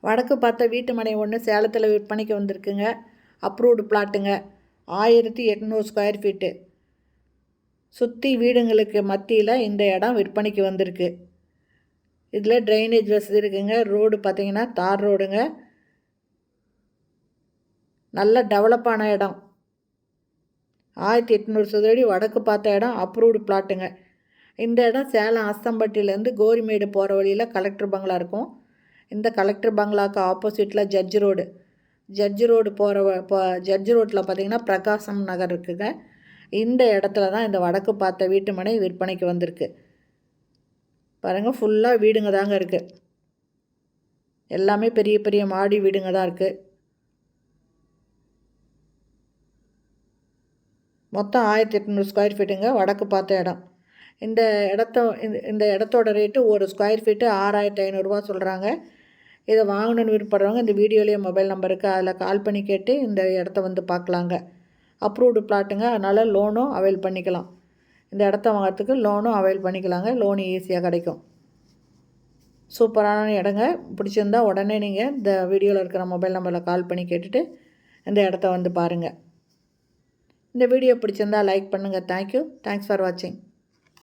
வடக்கு பார்த்த வீட்டு மனை ஒன்று சேலத்தில் விற்பனைக்கு வந்திருக்குங்க. அப்ரூவ்டு பிளாட்டுங்க. 1800 square feet. சுற்றி வீடுங்களுக்கு மத்தியில் இந்த இடம் விற்பனைக்கு வந்திருக்கு. இதில் ட்ரைனேஜ் வசதி இருக்குங்க. ரோடு பார்த்திங்கன்னா தார் ரோடுங்க. நல்ல டெவலப்பான இடம். 1800 சதுரடி வடக்கு பார்த்த இடம். அப்ரூவ்டு பிளாட்டுங்க. இந்த இடம் சேலம் அஸ்தம்பட்டியிலேருந்து கோரிமேடு போகிற வழியில் கலெக்டர் பங்களா இருக்கும். இந்த கலெக்டர் பங்களாவுக்கு ஆப்போசிட்டில் ஜட்ஜ் ரோடு ஜட்ஜ் ரோட்டில் பார்த்திங்கன்னா பிரகாசம் நகர் இருக்குங்க. இந்த இடத்துல தான் இந்த வடக்கு பார்த்த வீட்டு மனை விற்பனைக்கு வந்திருக்கு. பாருங்கள், ஃபுல்லாக வீடுங்க தாங்க இருக்குது. எல்லாமே பெரிய பெரிய மாடி வீடுங்க தான் இருக்குது. மொத்தம் 1800 ஸ்கொயர் ஃபீட்டுங்க. வடக்கு பார்த்த இடம். இந்த இடத்தோட ரேட்டு ஒரு ஸ்கொயர் ஃபீட்டு 6500 சொல்கிறாங்க. இதை வாங்கணுன்னு விருப்பப்படுறவங்க இந்த வீடியோலேயே மொபைல் நம்பருக்கு அதில் கால் பண்ணி கேட்டு இந்த இடத்த வந்து பார்க்கலாங்க. அப்ரூவ்டு பிளாட்டுங்க. அதனால் லோனும் அவைல் பண்ணிக்கலாம். இந்த இடத்த வாங்கிறதுக்கு லோனும் அவைல் பண்ணிக்கலாங்க. லோனு ஈஸியாக கிடைக்கும். சூப்பரான இடங்க. பிடிச்சிருந்தா உடனே நீங்கள் இந்த வீடியோவில் இருக்கிற மொபைல் நம்பரில் கால் பண்ணி கேட்டுட்டு இந்த இடத்த வந்து பாருங்கள். இந்த வீடியோ பிடிச்சிருந்தா லைக் பண்ணுங்கள். தேங்க்யூ. தேங்க்ஸ் ஃபார் வாட்சிங்.